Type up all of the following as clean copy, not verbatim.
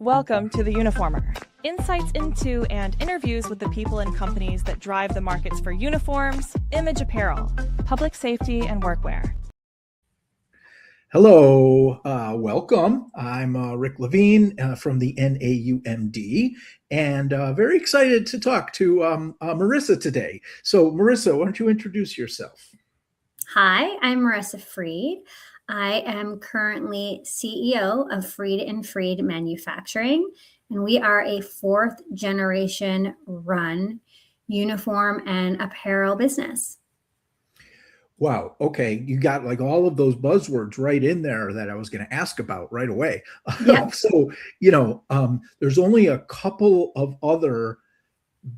Welcome to The Uniformer. Insights into and interviews with the people and companies that drive the markets for uniforms, image apparel, public safety, and workwear. Hello, welcome. I'm Rick Levine from the NAUMD, and very excited to talk to Marissa today. So, Marissa, why don't you introduce yourself? Hi, I'm Marissa Freed. I am currently CEO of Freed and Freed Manufacturing, and we are a fourth generation run uniform and apparel business. Wow. Okay. You got like all of those buzzwords right in there that I was going to ask about right away. Yeah. So, there's only a couple of other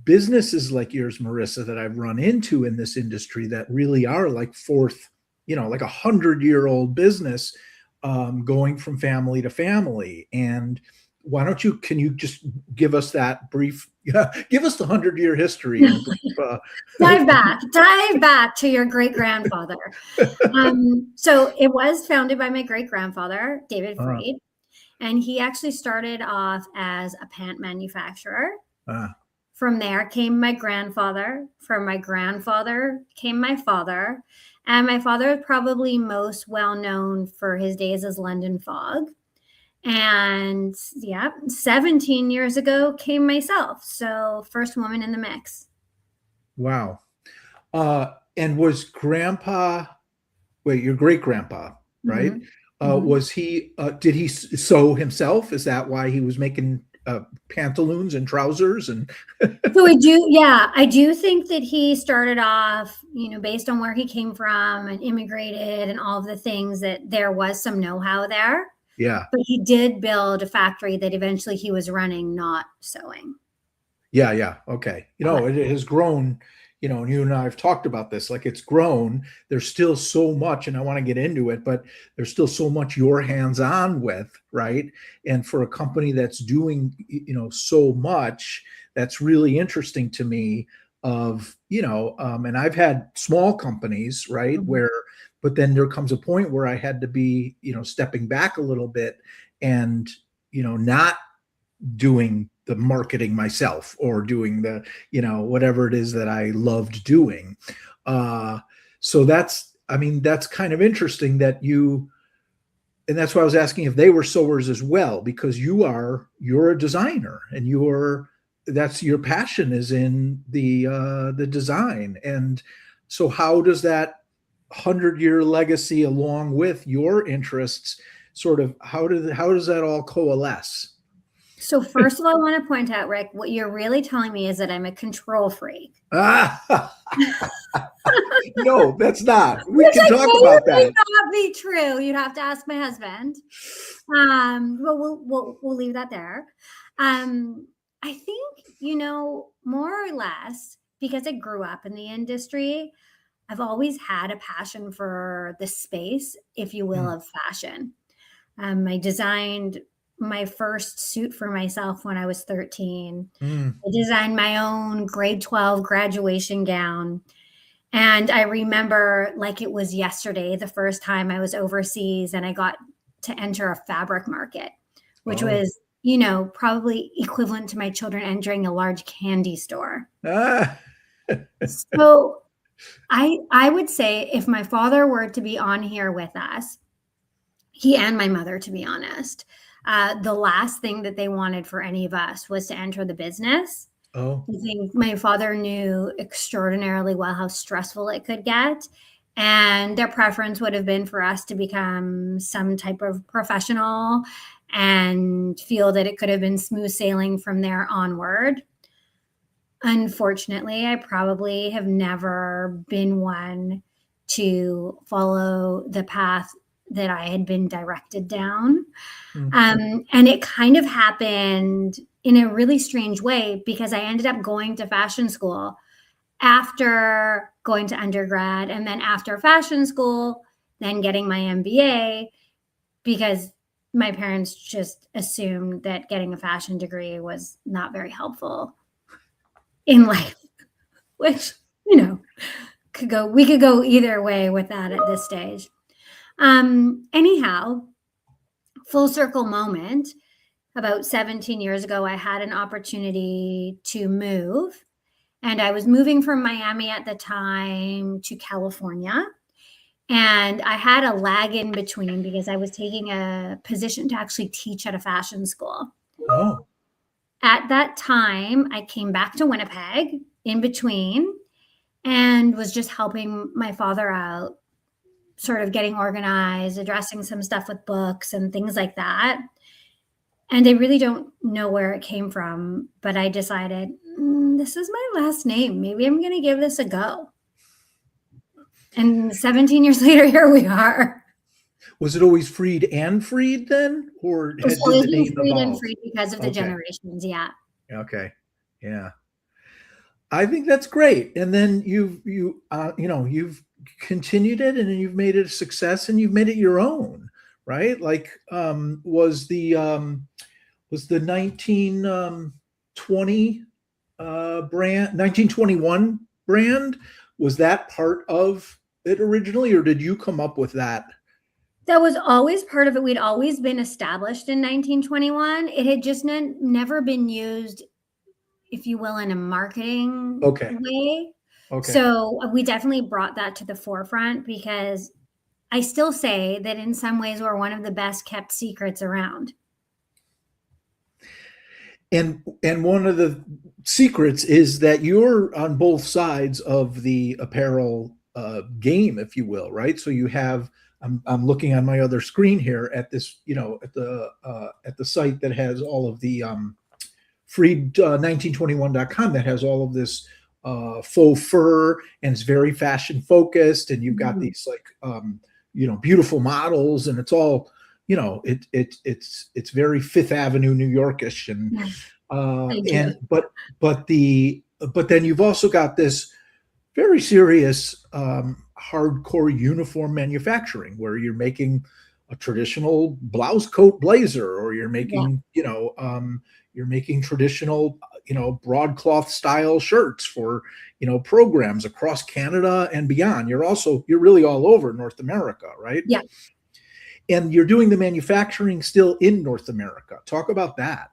businesses like yours, Marissa, that I've run into in this industry that really are like fourth, like 100-year-old business, going from family to family. And can you just give us that brief, give us the 100-year history and brief, dive back to your great grandfather. So it was founded by my great grandfather, David Freed, and he actually started off as a pant manufacturer. From there came my grandfather. From my grandfather came my father. And my father is probably most well known for his days as London Fog. And 17 years ago came myself. So first woman in the mix. Wow. And was your great grandpa, right? Mm-hmm. Was he, did he sew himself? Is that why he was making pantaloons and trousers? And so I do think that he started off, based on where he came from and immigrated and all of the things, that there was some know-how there. Yeah. But he did build a factory that eventually he was running, not sewing. Yeah. Okay. It has grown, and you and I have talked about this, like it's grown. There's still so much, and I want to get into it, but there's still so much you're hands-on with, right? And for a company that's doing, so much, that's really interesting to me and I've had small companies, right? Mm-hmm. But then there comes a point where I had to be, stepping back a little bit and, not doing the marketing myself or doing the, whatever it is that I loved doing. So that's kind of interesting and that's why I was asking if they were sewers as well, because you're a designer and that's your passion is in the design. And so how does that 100-year legacy along with your interests how does that all coalesce? So first of all, I want to point out, Rick, what you're really telling me is that I'm a control freak. No, that's not. We can talk about that. May not be true. You'd have to ask my husband. But we'll leave that there. I think, more or less, because I grew up in the industry, I've always had a passion for the space, if you will, of fashion. I designed my first suit for myself when I was 13. I designed my own grade 12 graduation gown. And I remember like it was yesterday, the first time I was overseas and I got to enter a fabric market, which was, probably equivalent to my children entering a large candy store. So I would say if my father were to be on here with us, he and my mother, to be honest, the last thing that they wanted for any of us was to enter the business. I think my father knew extraordinarily well how stressful it could get. And their preference would have been for us to become some type of professional and feel that it could have been smooth sailing from there onward. Unfortunately, I probably have never been one to follow the path that I had been directed down. And it kind of happened in a really strange way because I ended up going to fashion school after going to undergrad, and then after fashion school, then getting my MBA, because my parents just assumed that getting a fashion degree was not very helpful in life, which, we could go either way with that at this stage. Anyhow, full circle moment, about 17 years ago, I had an opportunity to move, and I was moving from Miami at the time to California. And I had a lag in between because I was taking a position to actually teach at a fashion school. Oh, At that time, I came back to Winnipeg in between and was just helping my father out, sort of getting organized, addressing some stuff with books and things like that. And I really don't know where it came from, but I decided, this is my last name. Maybe I'm going to give this a go. And 17 years later, here we are. was it always Freed and Freed then, or It's did always the been name Freed and evolve? Freed because of the Okay. generations. Yeah. Okay, yeah, I think that's great. And then you've continued it, and then you've made it a success, and you've made it your own, right? Like, was the 1920 brand, 1921 brand, was that part of it originally, or did you come up with that? That was always part of it. We'd always been established in 1921. It had just never been used, if you will, in a marketing Okay. way. Okay. So we definitely brought that to the forefront because I still say that in some ways we're one of the best kept secrets around. And one of the secrets is that you're on both sides of the apparel game, if you will, right? So you have, I'm looking on my other screen here at this, at the site that has all of the freed1921.com that has all of this faux fur, and it's very fashion focused, and you've got these like beautiful models, and it's all it's very Fifth Avenue New Yorkish, and but then you've also got this very serious hardcore uniform manufacturing where you're making a traditional blouse coat blazer, or you're making you're making traditional broadcloth style shirts for programs across Canada and beyond. You're really all over North America, right? Yeah. And you're doing the manufacturing still in North America. Talk about that.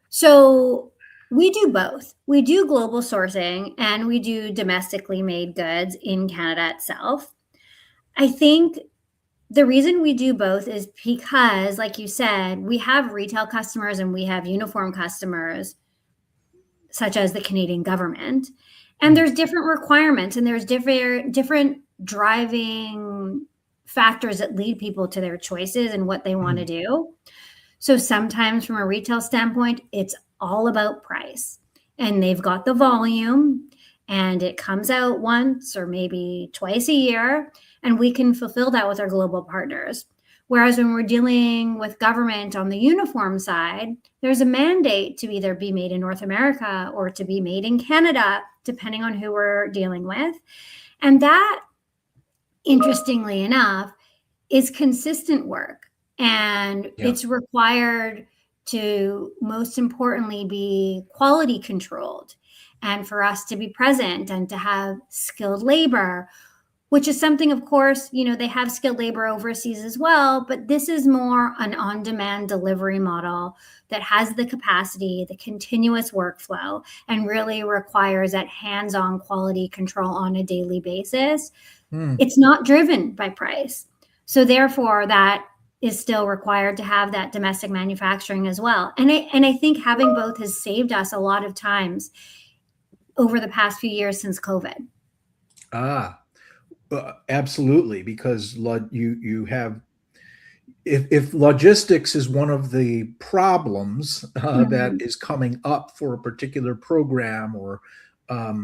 So we do both. We do global sourcing and we do domestically made goods in Canada itself. I think the reason we do both is because, like you said, we have retail customers and we have uniform customers, such as the Canadian government. And there's different requirements and there's different driving factors that lead people to their choices and what they want to do. So sometimes from a retail standpoint, it's all about price, and they've got the volume and it comes out once or maybe twice a year, and we can fulfill that with our global partners. Whereas when we're dealing with government on the uniform side, there's a mandate to either be made in North America or to be made in Canada, depending on who we're dealing with. And that, interestingly enough, is consistent work. And it's required to, most importantly, be quality controlled, and for us to be present and to have skilled labor, which is something, of course, they have skilled labor overseas as well, but this is more an on-demand delivery model that has the capacity, the continuous workflow, and really requires that hands-on quality control on a daily basis. It's not driven by price. So therefore, that is still required to have that domestic manufacturing as well. And I think having both has saved us a lot of times over the past few years since COVID. Absolutely, because you have, if logistics is one of the problems that is coming up for a particular program or a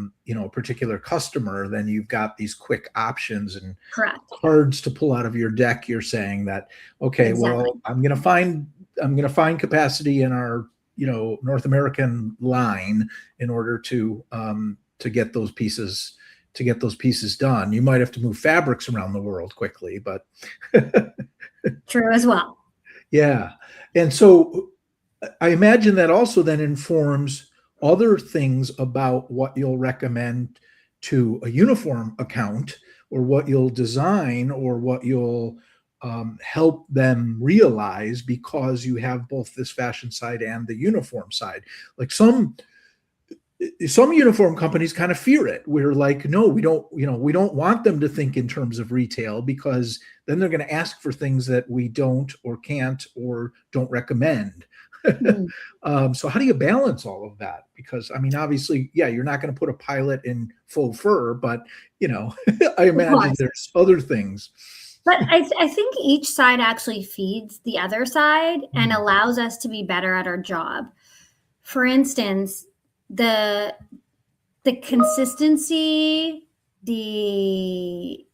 particular customer, then you've got these quick options and cards to pull out of your deck. You're saying that, okay, well, I'm going to find capacity in our North American line in order to get those pieces done. You might have to move fabrics around the world quickly, but true as well. Yeah. And so I imagine that also then informs other things about what you'll recommend to a uniform account, or what you'll design, or what you'll help them realize, because you have both this fashion side and the uniform side. Like some uniform companies kind of fear it. We're like, no, we don't want them to think in terms of retail, because then they're going to ask for things that we don't or can't or don't recommend. So how do you balance all of that? Because I mean, obviously, yeah, you're not going to put a pilot in faux fur, but I imagine there's other things. But I think each side actually feeds the other side and allows us to be better at our job. For instance, the consistency, the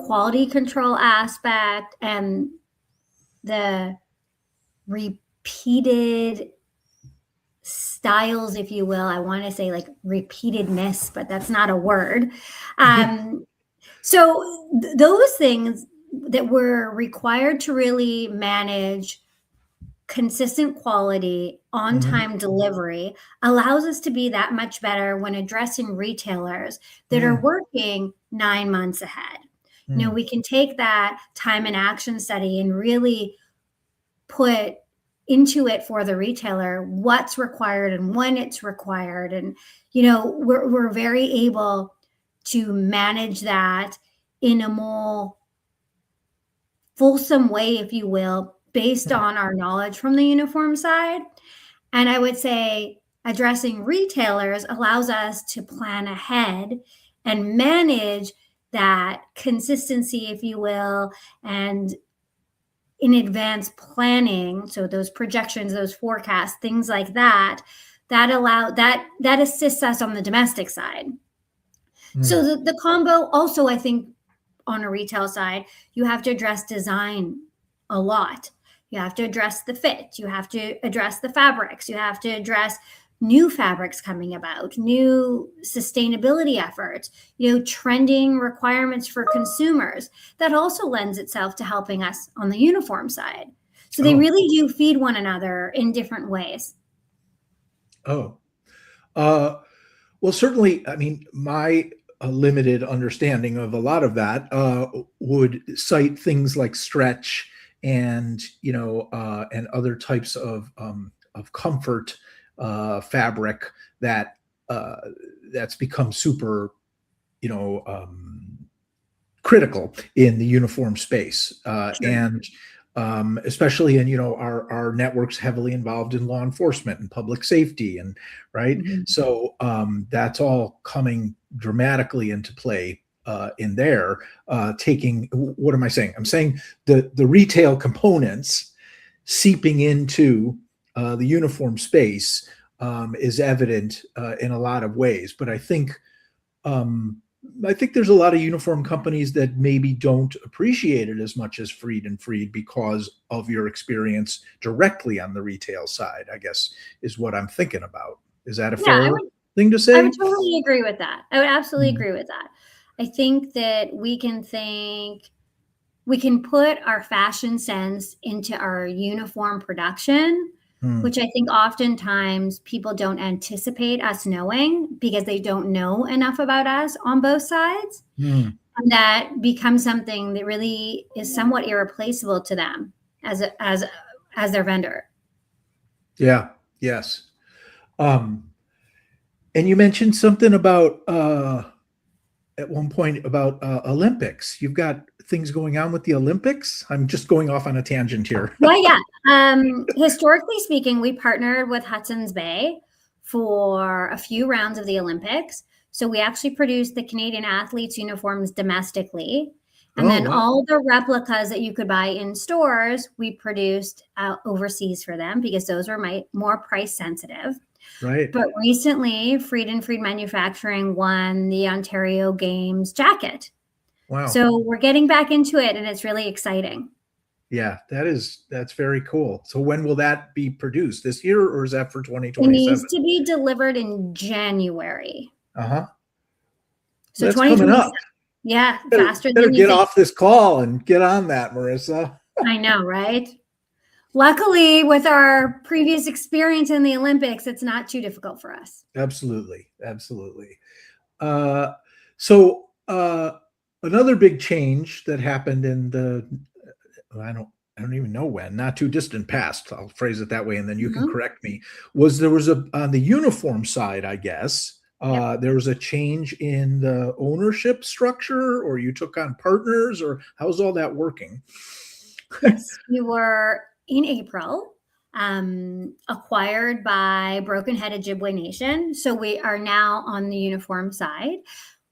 quality control aspect, and the repeated styles, if you will. I want to say like repeatedness, but that's not a word. So those things that we're required to really manage consistent quality, on-time delivery allows us to be that much better when addressing retailers that are working 9 months ahead. We can take that time and action study and really put into it for the retailer what's required and when it's required. And, we're very able to manage that in a more fulsome way, if you will, based on our knowledge from the uniform side. And I would say addressing retailers allows us to plan ahead and manage that consistency, if you will, and in advance planning. So those projections, those forecasts, things like that assists us on the domestic side. So the combo also, I think, on a retail side, you have to address design a lot. You have to address the fit. You have to address the fabrics. You have to address new fabrics coming about, new sustainability efforts, trending requirements for consumers. That also lends itself to helping us on the uniform side. So they really do feed one another in different ways. Well, certainly, I mean, my limited understanding of a lot of that would cite things like stretch and and other types of comfort fabric that's become super critical in the uniform space. And especially in our networks heavily involved in law enforcement and public safety, and right. So that's all coming dramatically into play in there. What am I saying? I'm saying the retail components seeping into the uniform space is evident in a lot of ways. But I think there's a lot of uniform companies that maybe don't appreciate it as much as Freed and Freed because of your experience directly on the retail side, I guess, is what I'm thinking about. Is that a fair thing to say? I would totally agree with that. I would absolutely agree with that. I think that we can put our fashion sense into our uniform production, which I think oftentimes people don't anticipate us knowing because they don't know enough about us on both sides. And that becomes something that really is somewhat irreplaceable to them as their vendor. Yeah. Yes. And you mentioned something about at one point about Olympics. You've got things going on with the Olympics. I'm just going off on a tangent here. Yeah. Historically speaking, we partnered with Hudson's Bay for a few rounds of the Olympics. So we actually produced the Canadian athletes' uniforms domestically. And then all the replicas that you could buy in stores, we produced overseas for them because those were more price sensitive. Right. But recently, Freed and Freed Manufacturing won the Ontario Games jacket. Wow. So we're getting back into it, and it's really exciting. Yeah, that's very cool. So when will that be produced? This year, or is that for 2027? It needs to be delivered in January. So So that's coming up. Yeah, faster than you think. Off this call and get on that, Marissa. I know, right? Luckily, with our previous experience in the Olympics, it's not too difficult for us. Absolutely. So another big change that happened in I don't even know when, not too distant past. I'll phrase it that way, and then you can Mhm. correct me. There was a on the uniform side, I guess, Yep. there was a change in the ownership structure, or you took on partners, or how's all that working? Yes, we were in April acquired by Broken Head Ojibwe Nation. So we are now on the uniform side,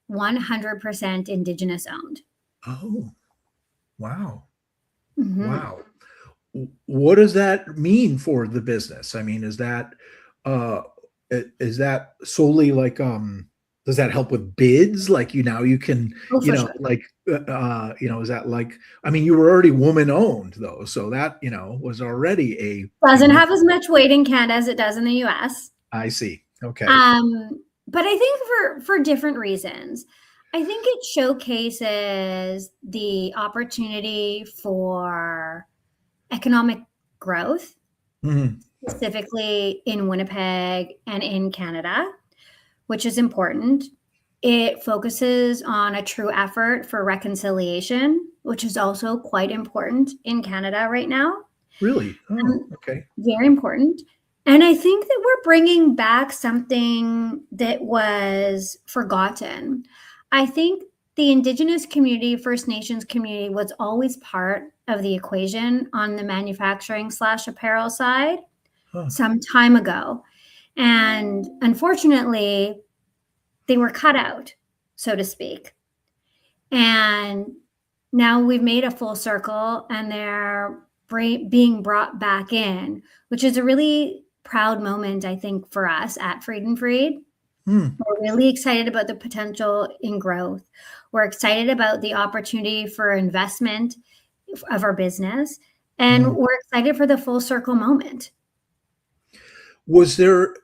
100% Indigenous owned. Oh, wow. Mhm. Wow. What does that mean for the business? I mean, uh is that solely like does that help with bids? Like you can, Oh, for sure. like is that like, I mean, you were already woman owned though, so that, was already a Doesn't significant. have as much weight in Canada as it does in the US. I see. Okay. But I think for different reasons. I think it showcases the opportunity for economic growth, Mhm. specifically in Winnipeg and in Canada, which is important. It focuses on a true effort for reconciliation, which is also quite important in Canada right now. Really? Oh, Um, okay. Very important. And I think that we're bringing back something that was forgotten. I think the Indigenous community, First Nations community, was always part of the equation on the manufacturing/apparel side Huh. some time ago. And unfortunately, they were cut out, so to speak. And now we've made a full circle and they're being brought back in, which is a really proud moment, I think, for us at Freed and Freed. Hmm. We're really excited about the potential in growth. We're excited about the opportunity for investment of our business. Hmm. And we're excited for the full circle moment. Was there,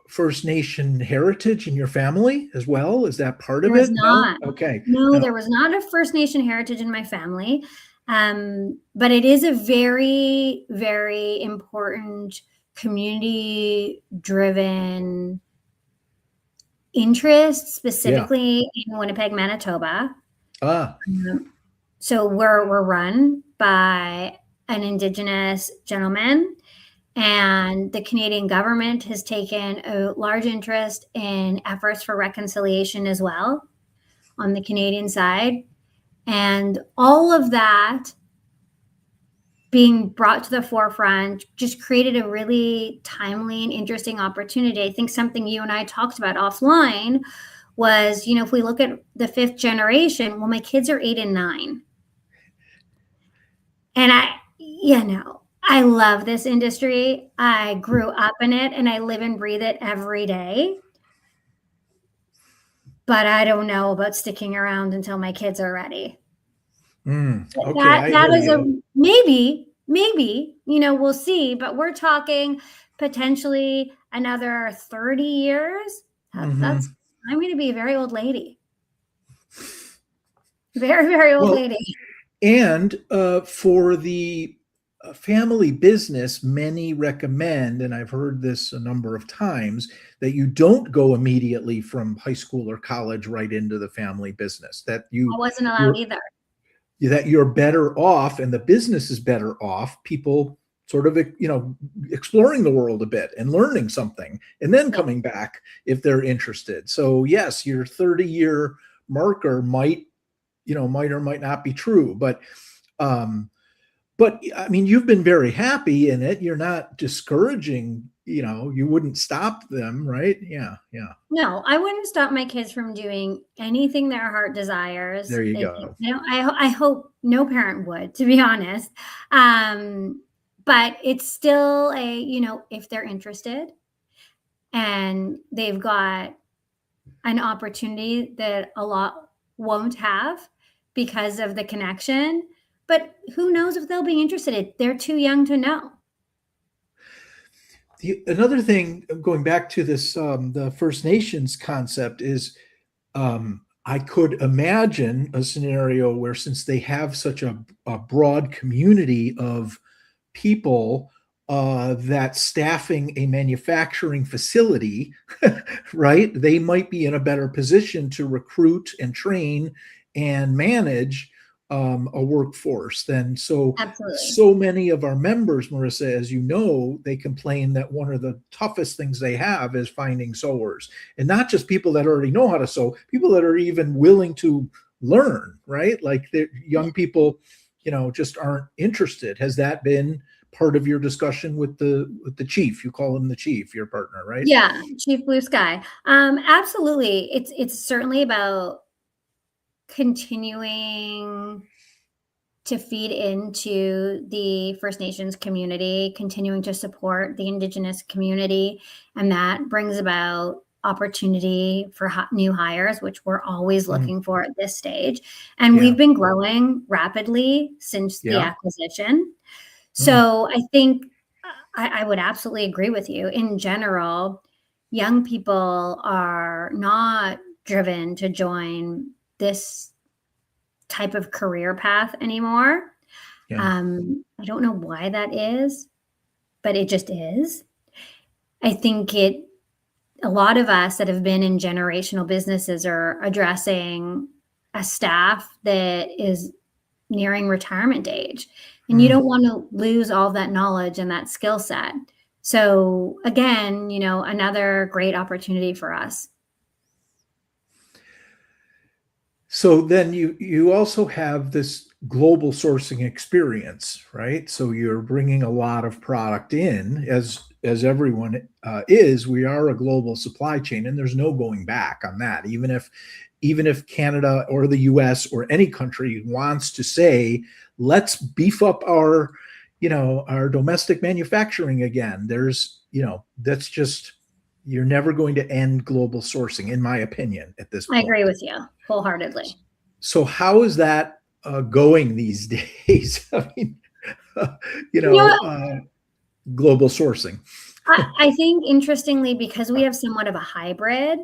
First Nation heritage in your family as well? Is that part There of was it? No? not. Okay. No, No. there was not a First Nation heritage in my family. But it is a very, very important community driven interest, Yeah. specifically in Winnipeg, Manitoba. Ah. So we're run by an Indigenous gentleman, and the Canadian government has taken a large interest in efforts for reconciliation as well on the Canadian side. And all of that being brought to the forefront just created a really timely and interesting opportunity. I think something you and I talked about offline was, if we look at the fifth generation, well, my kids are 8 and 9. And I love this industry. I grew up in it and I live and breathe it every day. But I don't know about sticking around until my kids are ready. Okay, That I that hear is a you. maybe, we'll see, but we're talking potentially another 30 years. That's Mhm. I'm going to be a very old lady. Very, very old Well, lady. and for the family business, many recommend, and I've heard this a number of times, that you don't go immediately from high school or college right into the family business. I wasn't allowed You're either. that you're better off, and the business is better off. People sort of, exploring the world a bit and learning something, and then Yeah. coming back if they're interested. So yes, your 30-year marker might or might not be true, um, but I mean, you've been very happy in it. You're not discouraging, you wouldn't stop them, right? Yeah, yeah. No, I wouldn't stop my kids from doing anything their heart desires. There you They go. I hope no parent would, to be honest. But it's still if they're interested and they've got an opportunity that a lot won't have because of the connection. But who knows if they'll be interested? They're too young to know. Another thing, going back to this, the First Nations concept is, I could imagine a scenario where, since they have such a broad community of people, that staffing a manufacturing facility, right, they might be in a better position to recruit and train and manage a workforce, then Absolutely. so many of our members, Marissa, as you know, they complain that one of the toughest things they have is finding sewers, and not just people that already know how to sew, people that are even willing to learn, right? Like the young people, just aren't interested. Has that been part of your discussion with the chief? You call him the chief, your partner, right? Yeah, Chief Blue Sky. Absolutely. It's certainly about continuing to feed into the First Nations community, continuing to support the Indigenous community, and that brings about opportunity for new hires, which we're always Mm, looking for at this stage. And yeah. we've been growing rapidly since the Yeah. acquisition. Mm, So I think I would absolutely agree with you. In general, young people are not driven to join this type of career path anymore. yeah. I don't know why that is, but it just is. I think a lot of us that have been in generational businesses are addressing a staff that is nearing retirement age. And you Mm. don't want to lose all that knowledge and that skill set. So again, another great opportunity for us. So then you also have this global sourcing experience, right? So you're bringing a lot of product in, as everyone is. We are a global supply chain, and there's no going back on that. Even if Canada or the U.S. or any country wants to say, let's beef up our domestic manufacturing again, that's just, you're never going to end global sourcing, in my opinion, at this I point. agree with you wholeheartedly. So how is that going these days? I mean, you You know know, what? uh, global sourcing. I think interestingly, because we have somewhat of a hybrid,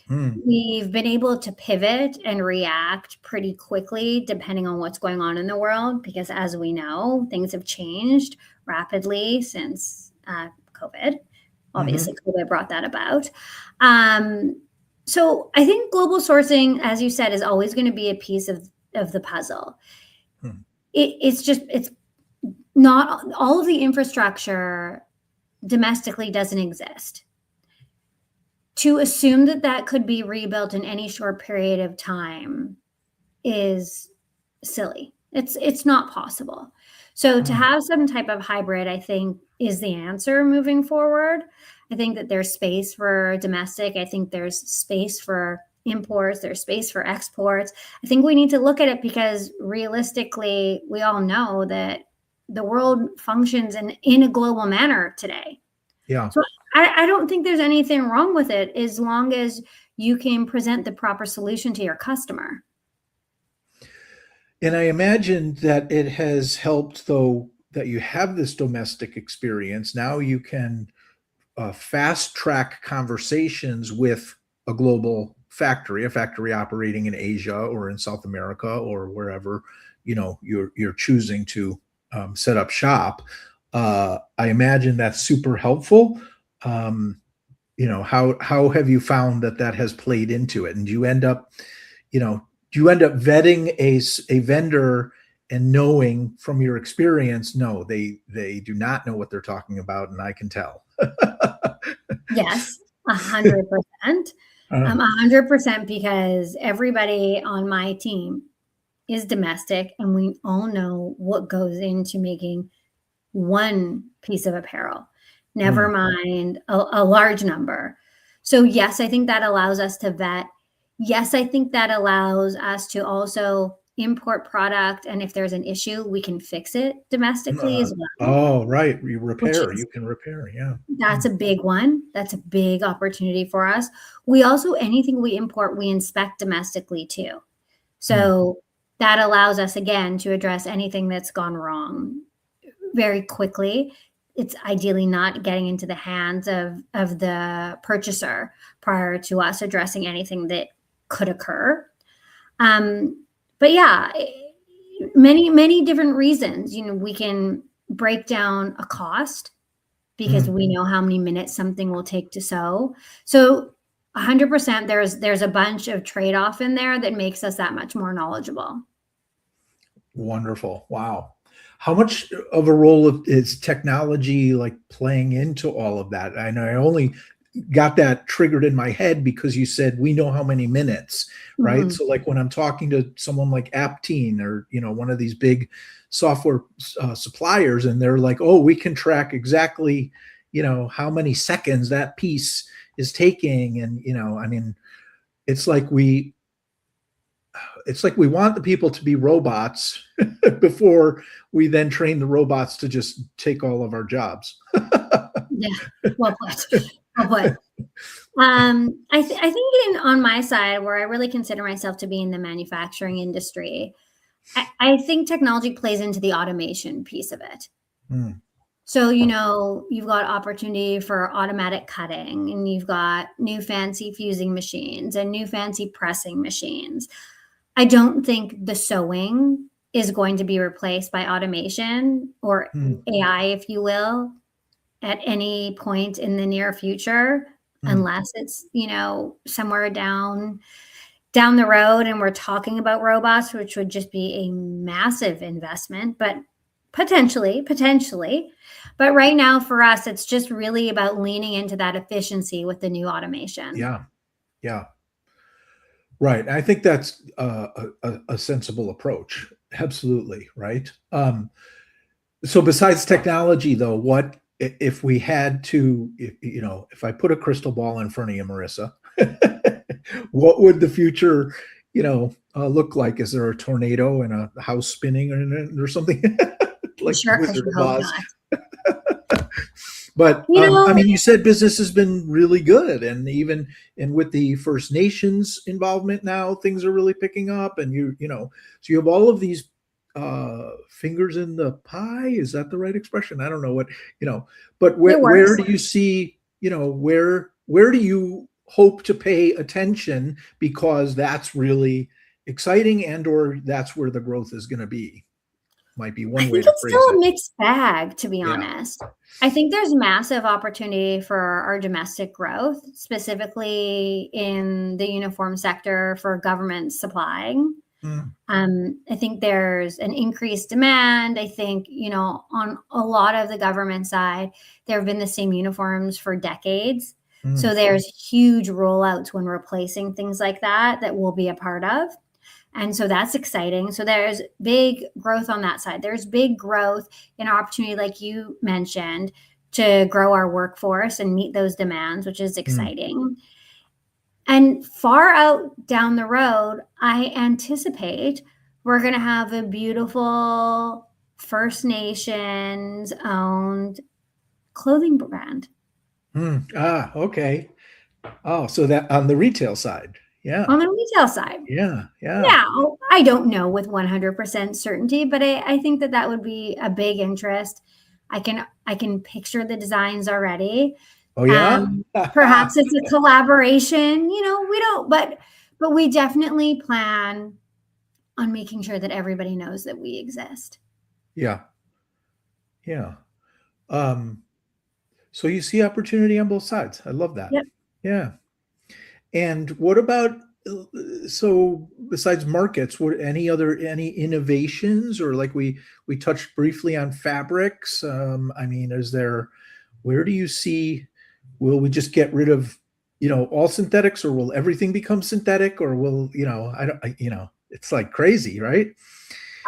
Hmm. we've been able to pivot and react pretty quickly depending on what's going on in the world, because as we know, things have changed rapidly since COVID. Mm-hmm. Obviously, COVID brought that about. So I think global sourcing, as you said, is always going to be a piece of the puzzle. Hmm. It's not all of the infrastructure domestically doesn't exist. To assume that that could be rebuilt in any short period of time is silly. It's not possible. So to Hmm. have some type of hybrid, I think, is the answer moving forward. I think that there's space for domestic. I think there's space for imports. There's space for exports. I think we need to look at it because realistically, we all know that the world functions in a global manner today. Yeah. So I don't think there's anything wrong with it as long as you can present the proper solution to your customer. And I imagine that it has helped, though, that you have this domestic experience. Now you can fast track conversations with a factory operating in Asia or in South America or wherever you're choosing to set up shop. I imagine that's super helpful. How have you found that has played into it? And do you end up vetting a vendor and knowing from your experience, no, they do not know what they're talking about, and I can tell. Yes, 100%. Uh, 100% because everybody on my team is domestic and we all know what goes into making one piece of apparel, never mm, mind a large number. So yes, I think that allows us to vet. Yes, I think that allows us to also import product. And if there's an issue, we can fix it domestically as well, oh, right. which You is can repair. Yeah. that's Mm, a big one. That's a big opportunity for us. We also, anything we import, we inspect domestically too. mm, So that allows us again to address anything that's gone wrong very quickly. It's ideally not getting into the hands of the purchaser prior to us addressing anything that could occur. But yeah, many different reasons. We can break down a cost because mm. we know how many minutes something will take to sew. So 100% there's a bunch of trade-off in there that makes us that much more knowledgeable. Wonderful. Wow. How much of a role is technology like playing into all of that? I know I only got that triggered in my head because you said we know how many minutes, right? Mhm. So like when I'm talking to someone like Apteen or one of these big software suppliers, and they're like, "Oh, we can track exactly, how many seconds that piece is taking," and I mean, it's like we want the people to be robots before we then train the robots to just take all of our jobs. Yeah, well put. Well put. I think on my side, where I really consider myself to be in the manufacturing industry, I think technology plays into the automation piece of it. Mm, So, you've got opportunity for automatic cutting, and you've got new fancy fusing machines and new fancy pressing machines. I don't think the sewing is going to be replaced by automation or mm, AI, if you will, at any point in the near future, mm. unless it's, somewhere down the road and we're talking about robots, which would just be a massive investment, but potentially. But right now for us, it's just really about leaning into that efficiency with the new automation. Yeah, yeah, right. I think that's a sensible approach. Absolutely, right. So besides technology, though, what if we had to, if I put a crystal ball in front of you, Marissa, what would the future, look like? Is there a tornado and a house spinning or something like the I Wizard sure of hope Oz? not. But You I know, mean, you said business has been really good, and even with the First Nations involvement now, things are really picking up. And so you have all of these fingers in the pie. Is that the right expression? I don't know what But it where works. do you see where do you hope to pay attention because that's really exciting and or that's where the growth is going to be? Might be I one way think to it's still phrase a it. mixed bag, to be Yeah. honest. I think there's massive opportunity for our domestic growth, specifically in the uniform sector for government supplying. Mm, I think there's an increased demand. I think, on a lot of the government side, there have been the same uniforms for decades. So mm, there's huge rollouts when replacing things like that we'll be a part of. And so that's exciting. So there's big growth on that side. There's big growth in opportunity, like you mentioned, to grow our workforce and meet those demands, which is mm. exciting. And far out down the road, I anticipate we're going to have a beautiful First Nations owned clothing brand Okay. Oh, so that on the retail side. Yeah. on the retail side. Yeah. Yeah. Now, I don't know with 100% certainty, but I think that would be a big interest. I can picture the designs already. Oh, yeah. Perhaps it's a collaboration, we don't, but we definitely plan on making sure that everybody knows that we exist. Yeah. Yeah. Um, so you see opportunity on both sides. I love that. Yep. Yeah. And what about so besides markets, what any innovations or like we touched briefly on fabrics? I mean, where do you see will we just get rid of all synthetics or will everything become synthetic or will I don't it's like crazy, right?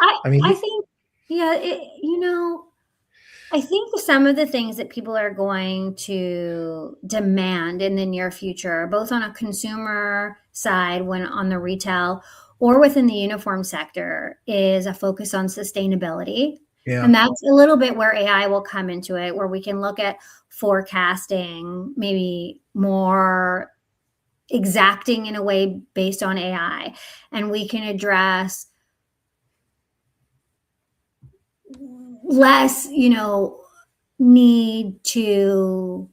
I I mean, I think, yeah, I think some of the things that people are going to demand in the near future, both on a consumer side, when on the retail or within the uniform sector, is a focus on sustainability. yeah. And that's a little bit where AI will come into it, where we can look at forecasting, maybe more exacting in a way based on AI. And we can address less, need to,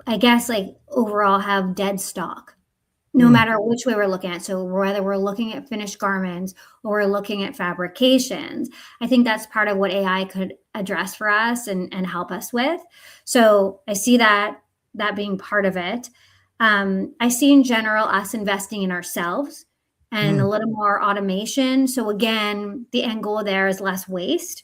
I guess, like overall have dead stock, no Mm, matter which way we're looking at. So whether we're looking at finished garments or we're looking at fabrications, I think that's part of what AI could address for us and help us with. So I see that being part of it. I see in general us investing in ourselves and a little more automation. So again, the end goal there is less waste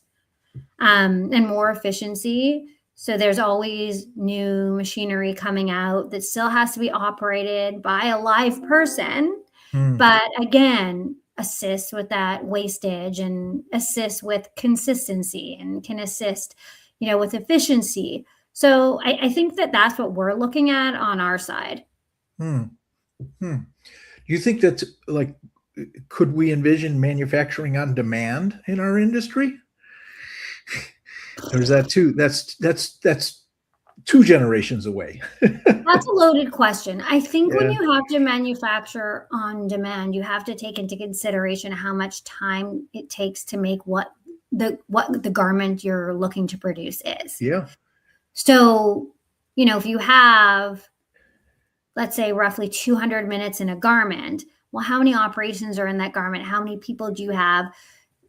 and more efficiency. So there's always new machinery coming out that still has to be operated by a live person. But again, assist with that wastage and assist with consistency and can assist, with efficiency. So I think that that's what we're looking at on our side. Do you think that, like, could we envision manufacturing on demand in our industry? Or is that too, that's 2 generations away? That's a loaded question. I think when you have to manufacture on demand, you have to take into consideration how much time it takes to make what the garment you're looking to produce is. Yeah. So, if you have, let's say, roughly 200 minutes in a garment, well, how many operations are in that garment? How many people do you have?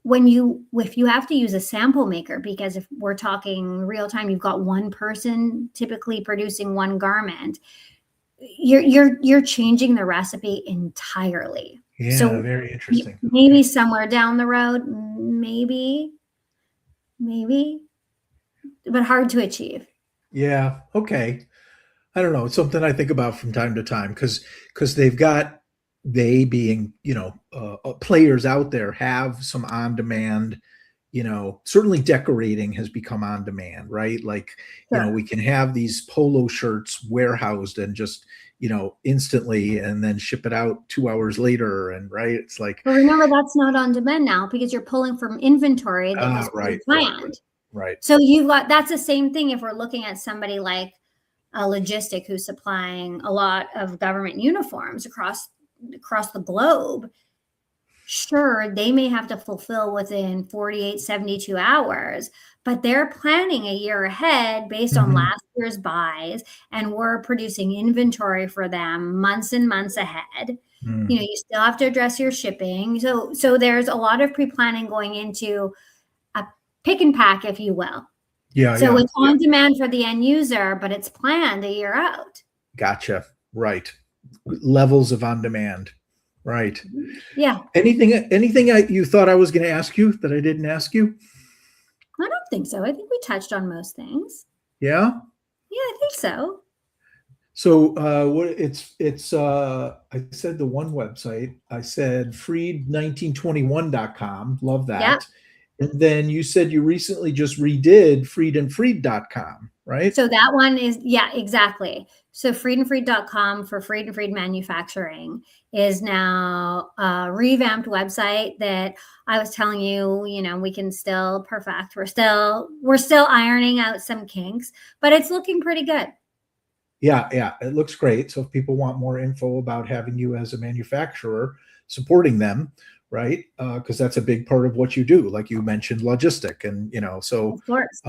If you have to use a sample maker, because if we're talking real time, you've got one person typically producing one garment, you're changing the recipe entirely. Yeah, so very interesting. Maybe somewhere down the road, maybe, but hard to achieve. Yeah. Okay. I don't know. It's something I think about from time to time because they being, players out there have some on demand, certainly decorating has become on demand, right? Like, Sure. We can have these polo shirts warehoused and just, instantly and then ship it out 2 hours later. And right. It's like, But remember, that's not on demand now because you're pulling from inventory that was pre-planned. Right. So that's the same thing if we're looking at somebody like a logistic who's supplying a lot of government uniforms across the globe. Sure, they may have to fulfill within 48, 72 hours, but they're planning a year ahead based on last year's buys, and we're producing inventory for them months and months ahead. You still have to address your shipping. So there's a lot of pre-planning going into a pick and pack, if you will. Yeah. So it's on demand for the end user, but it's planned a year out. Gotcha. Right. Levels of on demand. Right. Yeah. Anything you thought I was going to ask you that I didn't ask you? I don't think so. I think we touched on most things. Yeah. Yeah, I think so. So I said the one website, I said freed1921.com. Love that. Yep. And then you said you recently just redid freedandfreed.com, right? So that one is, yeah, exactly. So freedandfreed.com for Freed and Freed Manufacturing is now a revamped website that I was telling you, we can still perfect. We're still ironing out some kinks, but it's looking pretty good. Yeah, it looks great. So if people want more info about having you as a manufacturer, supporting them, right? Because that's a big part of what you do. Like you mentioned, logistic, and so Of course.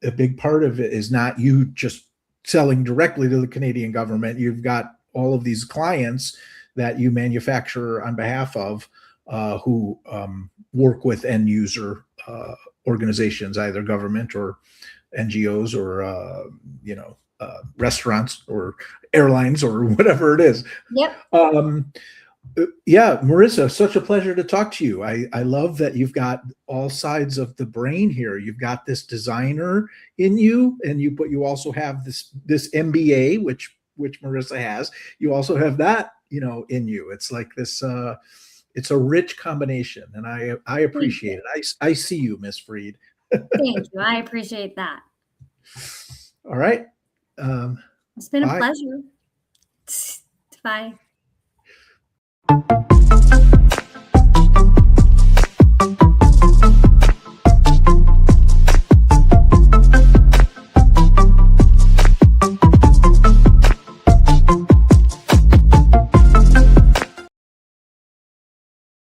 A big part of it is not you just selling directly to the Canadian government. You've got all of these clients that you manufacture on behalf of, who work with end user organizations, either government or NGOs or restaurants or airlines or whatever it is. Yep. Yeah, Marissa, such a pleasure to talk to you. I love that you've got all sides of the brain here. You've got this designer in you, but you also have this MBA, which Marissa has. You also have that, in you. It's like this. It's a rich combination, and I appreciate it. I see you, Miss Freed. Thank you. I appreciate that. All right. It's been bye. a pleasure. Bye.